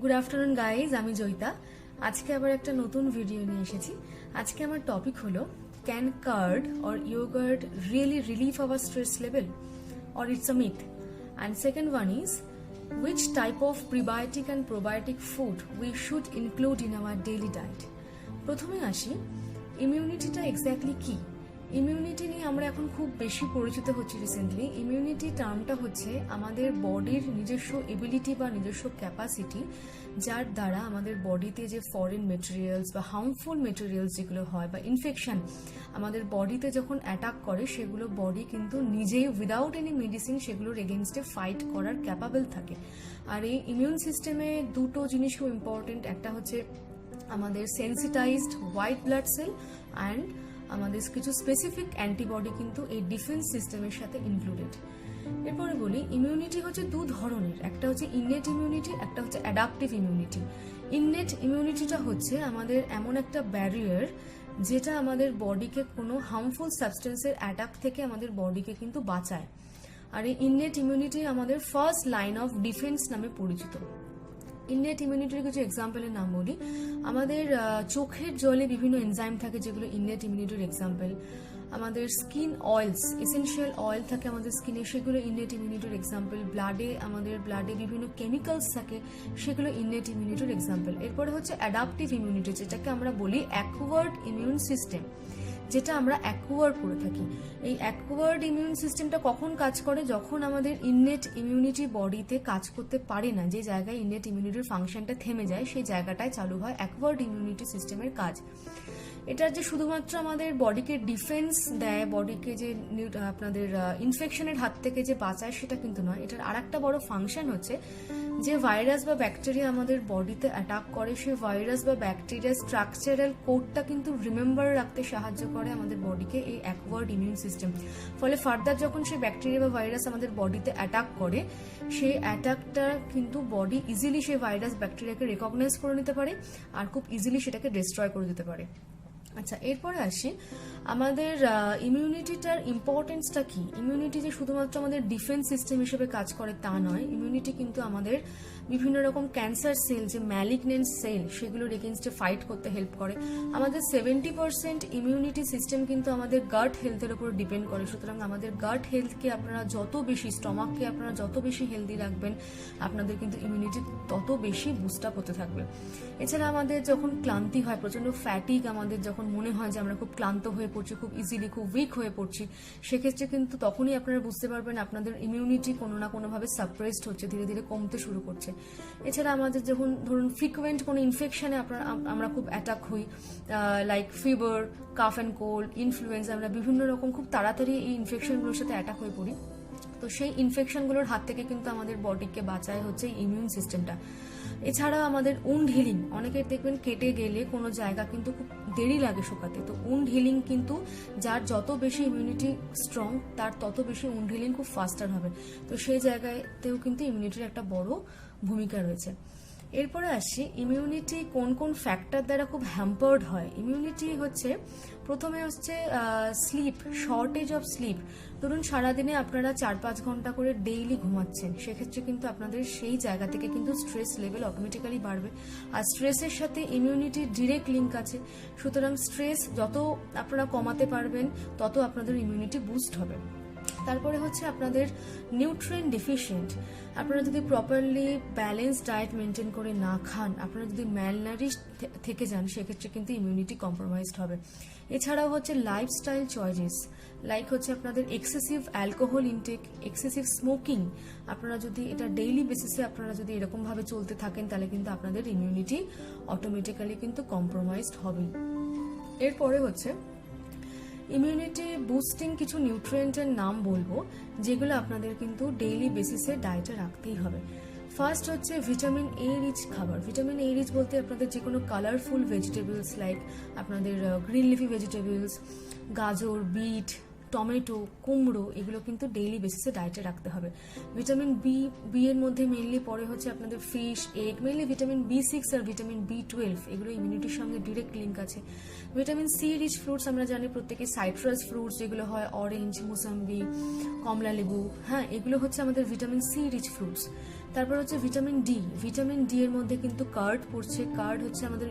Good afternoon guys, আমি জয়িতা। আজকে আবার একটা নতুন ভিডিও নিয়ে এসেছি। আজকে আমার টপিক হলো, can curd or yogurt really relieve our stress level or it's a myth? And second one is, which type of prebiotic and probiotic food we should include in our daily diet? প্রথমে আসি, ইমিউনিটিটা exactly কি? Immunity নিয়ে আমরা এখন খুব বেশি পরিচিত হচ্ছি রিসেন্টলি। ইমিউনিটি টার্মটা হচ্ছে আমাদের বডির নিজস্ব এবিলিটি বা নিজস্ব ক্যাপাসিটি, যার দ্বারা আমাদের বডিতে যে ফরেন মেটেরিয়ালস বা হার্মফুল মেটেরিয়ালস যেগুলো হয় বা ইনফেকশন আমাদের বডিতে যখন অ্যাটাক করে, সেগুলো বডি কিন্তু নিজেই উইদাউট এনি মেডিসিন সেগুলোর এগেনস্টে ফাইট করার ক্যাপাবল থাকে। আর এই ইমিউন সিস্টেমে দুটো জিনিস খুব ইম্পর্টেন্ট। একটা হচ্ছে আমাদের sensitised white blood cell and আমাদের কিছু স্পেসিফিক অ্যান্টিবডি কিন্তু এই ডিফেন্স সিস্টেমের সাথে ইনক্লুডেড। এরপরে বলি, ইমিউনিটি হচ্ছে দু ধরনের, একটা হচ্ছে ইননেট ইমিউনিটি, একটা হচ্ছে অ্যাডাপটিভ ইমিউনিটি। ইননেট ইমিউনিটিটা হচ্ছে আমাদের এমন একটা ব্যারিয়ার যেটা আমাদের বডিকে কোনো হার্মফুল সাবস্টেন্সের অ্যাটাক থেকে আমাদের বডিকে কিন্তু বাঁচায়। আর এই ইননেট ইমিউনিটি আমাদের ফার্স্ট লাইন অফ ডিফেন্স নামে পরিচিত। ইননেট ইমিউনিটির কিছু এক্সাম্পলের নাম বলি। আমাদের চোখের জলে বিভিন্ন এনজাইম থাকে যেগুলো ইননেট ইমিউনিটির এক্সাম্পল। আমাদের স্কিন অয়েলস, এসেনশিয়াল অয়েল থাকে আমাদের স্কিনে, সেগুলো ইননেট ইমিউনিটির এক্সাম্পল। আমাদের ব্লাডে বিভিন্ন কেমিক্যালস থাকে, সেগুলো ইননেট ইমিউনিটির এক্সাম্পল। এরপরে হচ্ছে অ্যাডাপটিভ ইমিউনিটি, যেটাকে আমরা বলি অ্যাকুয়ার্ড ইমিউন সিস্টেম, যেটা আমরা অ্যাকুয়ার করে থাকি। এই অ্যাকুয়ার্ড ইমিউন সিস্টেমটা কখন কাজ করে? যখন আমাদের ইননেট ইমিউনিটি বডিতে কাজ করতে পারে না, যে জায়গায় ইননেট ইমিউনিটির ফাংশনটা থেমে যায়, সেই জায়গাটায় চালু হয় অ্যাকুয়ার্ড ইমিউনিটি সিস্টেমের কাজ। এটা যে শুধুমাত্র আমাদের বডিকে ডিফেন্স দেয়, বডিকে যে আপনাদের ইনফেকশনের হাত থেকে যে বাঁচায়, সেটা কিন্তু নয়। এটার আর একটা বড় ফাংশন হচ্ছে, যে ভাইরাস বা ব্যাকটেরিয়া আমাদের বডিতে অ্যাটাক করে, সেই ভাইরাস বা ব্যাকটেরিয়ার স্ট্রাকচারাল কোডটা কিন্তু রিমেম্বার রাখতে সাহায্য করে আমাদের বডিকে এই অ্যাকুয়ার্ড ইমিউন সিস্টেম। ফলে ফার্দার যখন সেই ব্যাকটেরিয়া বা ভাইরাস আমাদের বডিতে অ্যাটাক করে, সেই অ্যাটাকটা কিন্তু বডি ইজিলি সেই ভাইরাস ব্যাকটেরিয়াকে রেকগনাইজ করে নিতে পারে আর খুব ইজিলি সেটাকে ডিস্ট্রয় করে দিতে পারে। আচ্ছা, এরপরে আসি, আমাদের ইমিউনিটিটার ইম্পর্টেন্সটা কি? ইমিউনিটি যে শুধুমাত্র আমাদের ডিফেন্স সিস্টেম হিসেবে কাজ করে তা নয়। ইমিউনিটি কিন্তু আমাদের বিভিন্ন রকম ক্যান্সার সেল, যে ম্যালিগনেন্ট সেল, সেগুলোর এগেনস্টে ফাইট করতে হেল্প করে। আমাদের 70% ইমিউনিটি সিস্টেম কিন্তু আমাদের গাট হেলথের উপর ডিপেন্ড করে। সুতরাং আমাদের গাট হেলথকে আপনারা যত বেশি, স্টমাককে আপনারা যত বেশি হেলদি রাখবেন, আপনাদের কিন্তু ইমিউনিটি তত বেশি বুস্ট আপ হতে থাকবে। এছাড়া আমাদের যখন ক্লান্তি হয়, প্রচন্ড ফ্যাটিক, আমাদের যখন মনে হয় যে আমরা খুব ক্লান্ত হয়ে পড়ছি, খুব ইজিলি খুব উইক হয়ে পড়ছি, সেক্ষেত্রে কিন্তু তখনই আপনারা বুঝতে পারবেন আপনাদের ইমিউনিটি কোনো না কোনোভাবে সাপ্রেসড হচ্ছে, ধীরে ধীরে কমতে শুরু করছে। এছাড়া আমাদের যখন ধরুন ফ্রিকুয়েন্ট কোনো ইনফেকশনে আমরা খুব অ্যাটাক হই, like fever, calf and cold, influenza, আমরা বিভিন্ন রকম খুব তাড়াতাড়ি এই ইনফেকশনগুলোর সাথে অ্যাটাক হয়ে পড়ি। তো সেই ইনফেকশনগুলোর হাত থেকে কিন্তু আমাদের বডিকে বাঁচায় হচ্ছে ইমিউন সিস্টেমটা। এছাড়া আমাদের উন্ড হিলিং, অনেকের দেখবেন কেটে গেলে কোনো জায়গা কিন্তু খুব দেরি লাগে শুকাতে, তো উন্ড হিলিং কিন্তু যার যত বেশি ইমিউনিটি স্ট্রং, তার তত বেশি উন্ড হিলিং খুব ফাস্টার হবে। তো সেই জায়গাতেও কিন্তু ইমিউনিটির একটা বড় ভূমিকা রয়েছে। এরপরে আসছি, ইমিউনিটি কোন কোন ফ্যাক্টর দ্বারা খুব হ্যাম্পার্ড হয়। ইমিউনিটি হচ্ছে, প্রথমে হচ্ছে স্লিপ, শর্টেজ অফ স্লিপ। ধরুন সারাদিনে আপনারা 4-5 ঘন্টা করে ডেইলি ঘুমাচ্ছেন, সেক্ষেত্রে কিন্তু আপনাদের সেই জায়গা থেকে কিন্তু স্ট্রেস লেভেল অটোমেটিক্যালি বাড়বে। আর স্ট্রেসের সাথে ইমিউনিটির ডিরেক্ট লিঙ্ক আছে। সুতরাং স্ট্রেস যত আপনারা কমাতে পারবেন, তত আপনাদের ইমিউনিটি বুস্ট হবে। তারপরে হচ্ছে আপনাদের নিউট্রিয়েন্ট ডেফিশিয়েন্ট। আপনারা যদি প্রপারলি ব্যালেন্স ডায়েট মেনটেন করে না খান, আপনারা যদি ম্যালনারিশ থেকে যান, সেক্ষেত্রে কিন্তু ইমিউনিটি কম্প্রোমাইজড হবে। এছাড়াও হচ্ছে লাইফস্টাইল চয়েসেস, লাইক হচ্ছে আপনাদের excessive alcohol intake, excessive smoking. আপনারা যদি এটা ডেইলি বেসিসে আপনারা যদি এরকমভাবে চলতে থাকেন, তাহলে কিন্তু আপনাদের ইমিউনিটি অটোমেটিক্যালি কিন্তু কম্প্রোমাইজড হবে। এরপরে হচ্ছে ইমিউনিটি বুস্টিং কিছু নিউট্রিয়েন্টের নাম বলবো, যেগুলো আপনাদের কিন্তু ডেইলি বেসিসে ডায়েটে রাখতেই হবে। ফার্স্ট হচ্ছে ভিটামিন এ রিচ খাবার। ভিটামিন এ রিচ বলতে আপনাদের যে কোনো কালারফুল ভেজিটেবলস, লাইক আপনাদের গ্রিন লিফি ভেজিটেবলস, গাজর, বিট, টমেটো, কুমড়ো, এগুলো কিন্তু ডেইলি বেসিসে ডায়েটে রাখতে হবে। ভিটামিন বি এর মধ্যে মেনলি পরে হচ্ছে আপনাদের fish, egg, mainly vitamin B6 আর ভিটামিন B12, এগুলো ইমিউনিটির সঙ্গে ডিরেক্ট লিঙ্ক আছে। ভিটামিন সি রিচ ফ্রুটস আমরা জানি প্রত্যেকে, সাইট্রাস ফ্রুটস যেগুলো হয়, অরেঞ্জ, মুসাম্বি, কমলা লেবু, হ্যাঁ, এগুলো হচ্ছে আমাদের ভিটামিন সি রিচ ফ্রুটস। তারপর হচ্ছে ভিটামিন ডি। ভিটামিন ডি এর মধ্যে কিন্তু কার্ড পড়ছে। কার্ড হচ্ছে আমাদের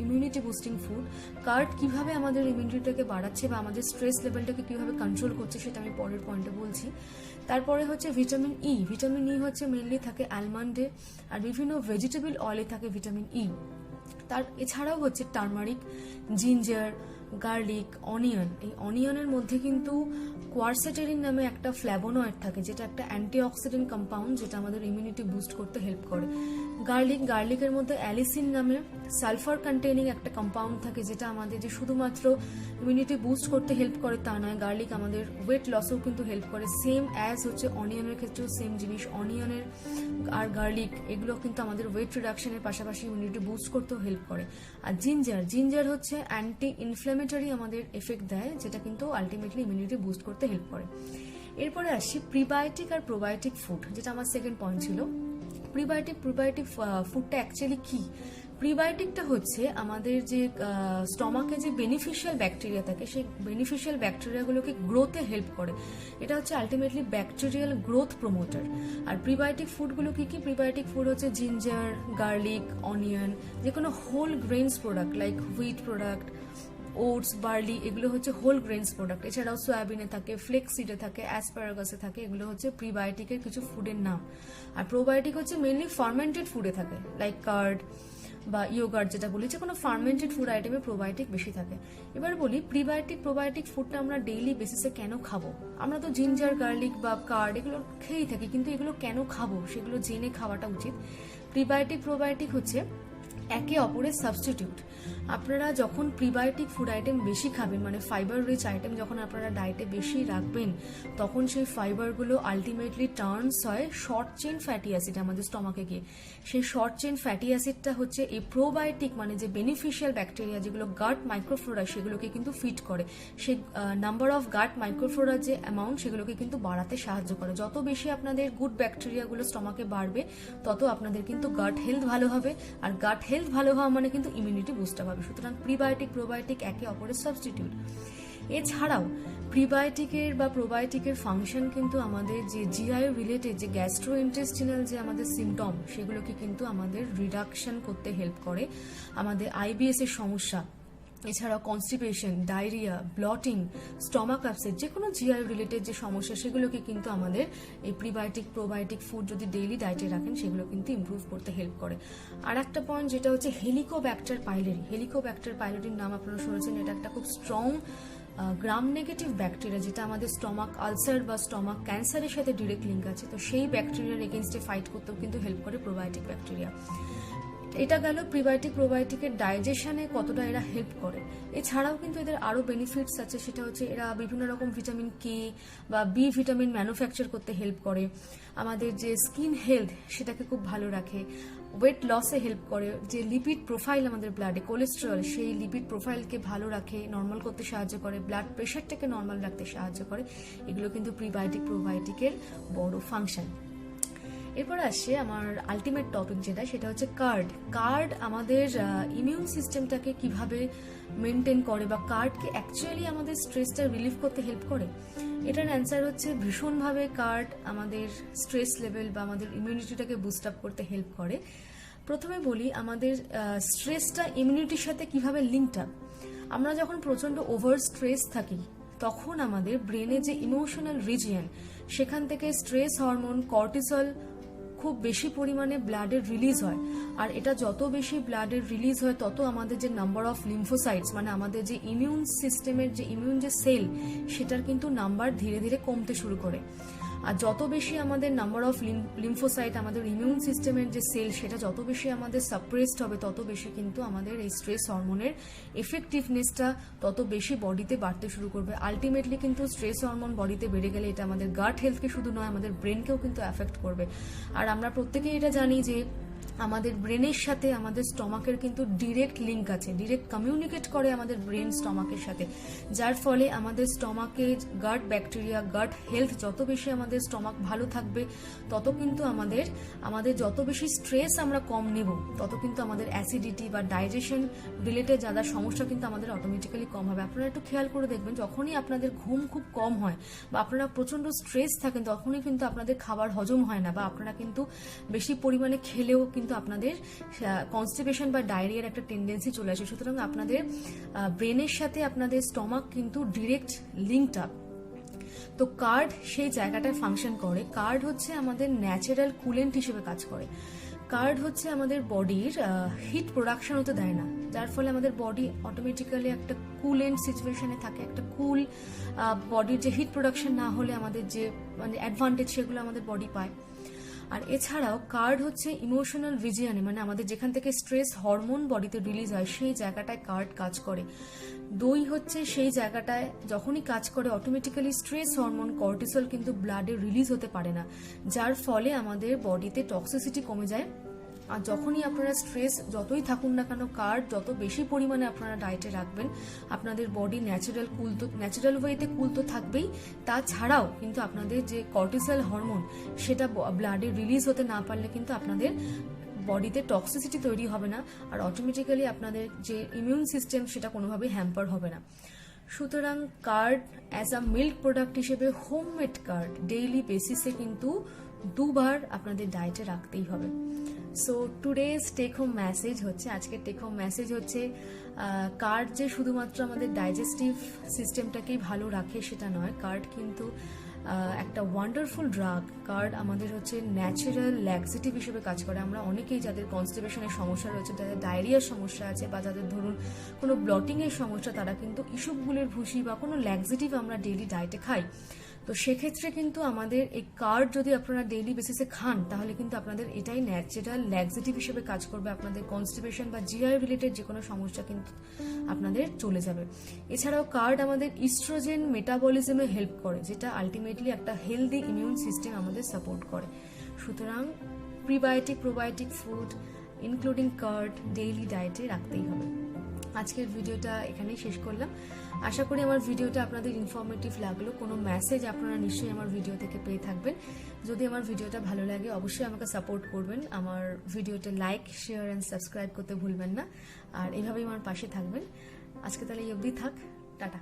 ইমিউনিটি বুস্টিং ফুড। কার্ড কিভাবে আমাদের ইমিউনিটিটাকে বাড়াচ্ছে বা আমাদের স্ট্রেস লেভেলটাকে কিভাবে কন্ট্রোল করছে সেটা আমি পরের পয়েন্টে বলছি। তারপরে হচ্ছে ভিটামিন ই। ভিটামিন ই হচ্ছে মেনলি থাকে অ্যালমন্ডে আর বিভিন্ন ভেজিটেবল অয়েলে থাকে ভিটামিন ই। তার এছাড়াও হচ্ছে টার্মারিক, জিঞ্জার, গার্লিক, অনিয়ন। এই অনিয়নের মধ্যে কিন্তু কোয়ারসেটেরিন নামে একটা ফ্ল্যাভোনয়েড থাকে, যেটা একটা অ্যান্টিঅক্সিডেন্ট কম্পাউন্ড, যেটা আমাদের ইমিউনিটি বুস্ট করতে হেল্প করে। গার্লিকের মধ্যে অ্যালিসিন নামে সালফার কন্টেনিং একটা কম্পাউন্ড থাকে, যেটা আমাদের যে শুধুমাত্র ইমিউনিটি বুস্ট করতে হেল্প করে তা নয়, গার্লিক আমাদের ওয়েট লসেও কিন্তু হেল্প করে। সেম অ্যাজ হচ্ছে অনিয়নের ক্ষেত্রেও সেম জিনিস। অনিয়নের আর গার্লিক এগুলো কিন্তু আমাদের ওয়েট রিডাকশনের পাশাপাশি ইমিউনিটি বুস্ট করতেও হেল্প করে। আর জিঞ্জার হচ্ছে অ্যান্টি ইনফ্ল্যামেটরি আমাদের এফেক্ট দেয়, যেটা কিন্তু আলটিমেটলি ইমিউনিটি বুস্ট করতে হেল্প করে। এরপরে আসছি প্রিবায়োটিক আর প্রোবায়োটিক ফুড, যেটা আমার সেকেন্ড পয়েন্ট ছিল। প্রিবায়োটিক ফুডটা অ্যাকচুয়ালি কি? প্রিবায়োটিকটা হচ্ছে আমাদের যে স্টমাকে যে বেনিফিশিয়াল ব্যাকটেরিয়া থাকে, সেই বেনিফিশিয়াল ব্যাকটেরিয়াগুলোকে গ্রোথে হেল্প করে। এটা হচ্ছে আলটিমেটলি ব্যাকটেরিয়াল গ্রোথ প্রমোটার। আর প্রিবায়োটিক ফুডগুলো কি কি? প্রিবায়োটিক ফুড হচ্ছে জিঞ্জার, গার্লিক, অনিয়ন, যে কোনো whole grains product like wheat product, oats, barley, এগুলো হচ্ছে হোল গ্রেনস প্রোডাক্ট। এছাড়াও সয়াবিনে থাকে, ফ্লেক্সিডে থাকে, অ্যাসপারাগাসে থাকে। এগুলো হচ্ছে প্রিবায়োটিকের কিছু ফুডের নাম। আর প্রোবায়োটিক হচ্ছে মেনলি ফার্মেন্টেড ফুডে থাকে, লাইক কার্ড বা ইয়োগার্ট, যেটা বলি, যে কোনো ফার্মেন্টেড ফুড আইটেমে প্রোবায়োটিক বেশি থাকে। এবার বলি প্রোবায়োটিক ফুডটা আমরা ডেইলি বেসিসে কেন খাবো? আমরা তো জিঞ্জার, গার্লিক বা কার্ড এগুলো খেয়েই থাকি, কিন্তু এগুলো কেন খাবো সেগুলো জেনে খাওয়াটা উচিত। প্রোবায়োটিক হচ্ছে একে অপরের সাবস্টিটিউট। আপনারা যখন প্রিবায়োটিক ফুড আইটেম বেশি খাবেন, মানে ফাইবার রিচ আইটেম যখন আপনারা ডায়েটে বেশি রাখবেন, তখন সেই ফাইবারগুলো আলটিমেটলি টার্নস হয় শর্ট চেইন ফ্যাটি অ্যাসিড আমাদের স্টমাকে গিয়ে। সেই শর্ট চেইন ফ্যাটি অ্যাসিডটা হচ্ছে এই প্রোবায়োটিক মানে যে বেনিফিশিয়াল ব্যাকটেরিয়া যেগুলো গাট মাইক্রোফ্লোরা, সেগুলোকে কিন্তু ফিট করে। সেই নাম্বার অফ গাট মাইক্রোফ্লোরা যে অ্যামাউন্ট, সেগুলোকে কিন্তু বাড়াতে সাহায্য করে। যত বেশি আপনাদের গুড ব্যাকটেরিয়াগুলো স্টমাকে বাড়বে, তত আপনাদের কিন্তু গাট হেলথ ভালো হবে। আর গাট হেলথ ভালো হওয়া মানে কিন্তু ইমিউনিটি বুস্ট হবে। সুতরাং প্রোবায়োটিক একে অপরের সাবস্টিটিউট। এছাড়াও প্রোবায়োটিকের ফাংশন কিন্তু আমাদের যে জিআই রিলেটেড যে গ্যাস্ট্রোইন্টেস্টিনাল যে আমাদের সিমটম, সেগুলোকে কিন্তু আমাদের রিডাকশন করতে হেল্প করে। আমাদের আইবিএস এর সমস্যা, এছাড়াও constipation, diarrhoea, bloating, stomach upset, যে কোনো জিআই রিলেটেড যে সমস্যা, সেগুলোকে কিন্তু আমাদের এই প্রোবায়োটিক ফুড যদি ডেইলি ডায়েটে রাখেন, সেগুলো কিন্তু ইমপ্রুভ করতে হেল্প করে। আর একটা পয়েন্ট যেটা হচ্ছে হেলিকোব্যাক্টার পাইলোরির নাম আপনারা শুনেছেন। এটা একটা খুব স্ট্রং গ্রাম নেগেটিভ ব্যাকটেরিয়া, যেটা আমাদের স্টমাক আলসার বা স্টমাক ক্যান্সারের সাথে ডিরেক্ট লিঙ্ক আছে। তো সেই ব্যাকটেরিয়ার এগেনস্টে ফাইট করতেও কিন্তু হেল্প করে প্রোবায়োটিক ব্যাকটেরিয়া। এটা গেল প্রোবায়োটিকের ডাইজেশনে কতটা এরা হেল্প করে। এছাড়াও কিন্তু এদের আরো বেনিফিটস আছে, সেটা হচ্ছে এরা বিভিন্ন রকম ভিটামিন কে বা বি ভিটামিন ম্যানুফ্যাকচার করতে হেল্প করে। আমাদের যে স্কিন হেলথ সেটাকে খুব ভালো রাখে। ওয়েট লসে হেল্প করে। যে লিপিড প্রোফাইল আমাদের ব্লাডে, কোলেস্টেরল, সেই লিপিড প্রোফাইলকে ভালো রাখে, নর্মাল করতে সাহায্য করে, ব্লাড প্রেশারটাকে নর্মাল রাখতে সাহায্য করে। এগুলো কিন্তু প্রোবায়োটিকের বড় ফাংশন। এরপর আসছে আমার আলটিমেট টপিক যেটা, সেটা হচ্ছে কার্ড আমাদের ইমিউন সিস্টেমটাকে কিভাবে মেনটেন করে, বা কার্ডকে অ্যাকচুয়ালি আমাদের স্ট্রেসটা রিলিফ করতে হেল্প করে। এটার অ্যান্সার হচ্ছে ভীষণভাবে কার্ড আমাদের স্ট্রেস লেভেল বা আমাদের ইমিউনিটিটাকে বুস্ট আপ করতে হেল্প করে। প্রথমে বলি আমাদের স্ট্রেসটা ইমিউনিটির সাথে কিভাবে লিঙ্কড আপ। আমরা যখন প্রচন্ড ওভার স্ট্রেস থাকি, তখন আমাদের ব্রেনে যে ইমোশনাল রিজিয়ন, সেখান থেকে স্ট্রেস হরমোন কর্টিসল খুব বেশি পরিমাণে ব্লাডের রিলিজ হয়। আর এটা যত বেশি ব্লাডের রিলিজ হয়, তত আমাদের যে নাম্বার অফ লিম্ফোসাইটস, মানে আমাদের যে ইমিউন সিস্টেমের যে ইমিউন যে সেল, সেটার কিন্তু নাম্বার ধীরে ধীরে কমতে শুরু করে। আর যত বেশি আমাদের নাম্বার অফ লিম্ফোসাইট, আমাদের ইমিউন সিস্টেমের যে সেল, সেটা যত বেশি আমাদের সাপ্রেসড হবে, তত বেশি কিন্তু আমাদের এই স্ট্রেস হরমোনের এফেক্টিভনেসটা তত বেশি বডিতে বাড়তে শুরু করবে। আলটিমেটলি কিন্তু স্ট্রেস হরমোন বডিতে বেড়ে গেলে এটা আমাদের গাট হেলথকে শুধু নয়, আমাদের ব্রেনকেও কিন্তু অ্যাফেক্ট করবে। আর আমরা প্রত্যেকেই এটা জানি যে আমাদের ব্রেনের সাথে আমাদের স্টমাকের কিন্তু ডিরেক্ট লিঙ্ক আছে, ডিরেক্ট কমিউনিকেট করে আমাদের ব্রেন স্টমাকের সাথে, যার ফলে আমাদের স্টমাকের গাট ব্যাকটেরিয়া, গাট হেলথ যত বেশি আমাদের স্টমাক ভালো থাকবে, তত কিন্তু আমাদের যত বেশি স্ট্রেস আমরা কম নেব, তত কিন্তু আমাদের অ্যাসিডিটি বা ডাইজেশন রিলেটেড যারা সমস্যা কিন্তু আমাদের অটোমেটিক্যালি কম হবে। আপনারা একটু খেয়াল করে দেখবেন, যখনই আপনাদের ঘুম খুব কম হয় বা আপনারা প্রচন্ড স্ট্রেস থাকেন, তখনই কিন্তু আপনাদের খাবার হজম হয় না, বা আপনারা কিন্তু বেশি পরিমাণে খেলেও কিন্তু আপনাদের কনস্টিপেশন বা ডায়রিয়ার একটা টেন্ডেন্সি চলে আসে। সুতরাং আপনাদের ব্রেনের সাথে আপনাদের স্টমাক কিন্তু ডিরেক্ট লিঙ্কড আপ। তো কার্ড সেই জায়গাটায় ফাংশন করে। কার্ড হচ্ছে আমাদের ন্যাচারাল কুলেন্ট হিসেবে কাজ করে। কার্ড হচ্ছে আমাদের বডির হিট প্রোডাকশন হতে দেয় না, যার ফলে আমাদের বডি অটোমেটিক্যালি একটা কুলেন্ট সিচুয়েশনে থাকে। একটা কুল বডির যে হিট প্রোডাকশন না হলে আমাদের যে মানে অ্যাডভান্টেজ, সেগুলো আমাদের বডি পায়। আর এছাড়াও কার্ড হচ্ছে ইমোশনাল রিজিয়নে, মানে আমাদের যেখান থেকে স্ট্রেস হরমোন বডিতে রিলিজ হয়, সেই জায়গাটায় কার্ড কাজ করে। দই হচ্ছে সেই জায়গাটায় যখনই কাজ করে, অটোমেটিক্যালি স্ট্রেস হরমোন কর্টিসল কিন্তু ব্লাডে রিলিজ হতে পারে না, যার ফলে আমাদের বডিতে টক্সিসিটি কমে যায়। আর যখনই আপনারা স্ট্রেস যতই থাকুন না কেন, কার্ড যত বেশি পরিমাণে আপনারা ডায়েটে রাখবেন, আপনাদের বডি ন্যাচারাল ওয়েতে কুল তো থাকবেই, তাছাড়াও কিন্তু আপনাদের যে কর্টিসল হরমোন, সেটা ব্লাডে রিলিজ হতে না পারলে কিন্তু আপনাদের বডিতে টক্সিসিটি তৈরি হবে না, আর অটোমেটিক্যালি আপনাদের যে ইমিউন সিস্টেম সেটা কোনোভাবেই হ্যাম্পার হবে না। সুতরাং curd as a milk product হিসেবে, হোমমেড কার্ড ডেইলি বেসিসে কিন্তু 2 বার আপনাদের ডায়েটে রাখতেই হবে। So today's take home message হচ্ছে, আজকের টেক হোম মেসেজ হচ্ছে, কার্ড যে শুধুমাত্র আমাদের ডাইজেস্টিভ সিস্টেমটাকেই ভালো রাখে সেটা নয়, কার্ড কিন্তু একটা ওয়ান্ডারফুল ড্রাগ। কার্ড আমাদের হচ্ছে ন্যাচারাল ল্যাক্সেটিভ হিসেবে কাজ করে। আমরা অনেকেই যাদের কনস্টিপেশনের সমস্যা রয়েছে, যাদের ডায়রিয়ার সমস্যা আছে, বা যাদের ধরুন কোনো ব্লটিংয়ের সমস্যা, তারা কিন্তু ইসবগুলের ভুসি বা কোনো ল্যাক্সেটিভ আমরা ডেইলি ডায়েটে খাই। তো সেক্ষেত্রে কিন্তু আমাদের এই কার্ড যদি আপনারা ডেইলি বেসিসে খান, তাহলে কিন্তু আপনাদের এটাই ন্যাচারাল ল্যাক্সেটিভ হিসেবে কাজ করবে। আপনাদের কনস্টিপেশন বা জিআই রিলেটেড যে কোনো সমস্যা কিন্তু আপনাদের চলে যাবে। এছাড়াও কার্ড আমাদের ইস্ট্রোজেন মেটাবলিজমে হেল্প করে, যেটা আলটিমেটলি একটা হেলদি ইমিউন সিস্টেম আমাদের সাপোর্ট করে। সুতরাং prebiotic probiotic food including curd daily ডায়েটে রাখতেই হবে। আজকের ভিডিওটা এখানেই শেষ করলাম। আশা করি আমার ভিডিওটা আপনাদের ইনফরমেটিভ লাগলো। কোনো মেসেজ আপনারা নিশ্চয়ই আমার ভিডিও থেকে পেয়ে থাকবেন। যদি আমার ভিডিওটা ভালো লাগে, অবশ্যই আমাকে সাপোর্ট করবেন। আমার ভিডিওটা লাইক, শেয়ার অ্যান্ড সাবস্ক্রাইব করতে ভুলবেন না। আর এভাবেই আমার পাশে থাকবেন। আজকে তাহলে এই অবধি থাক। টাটা।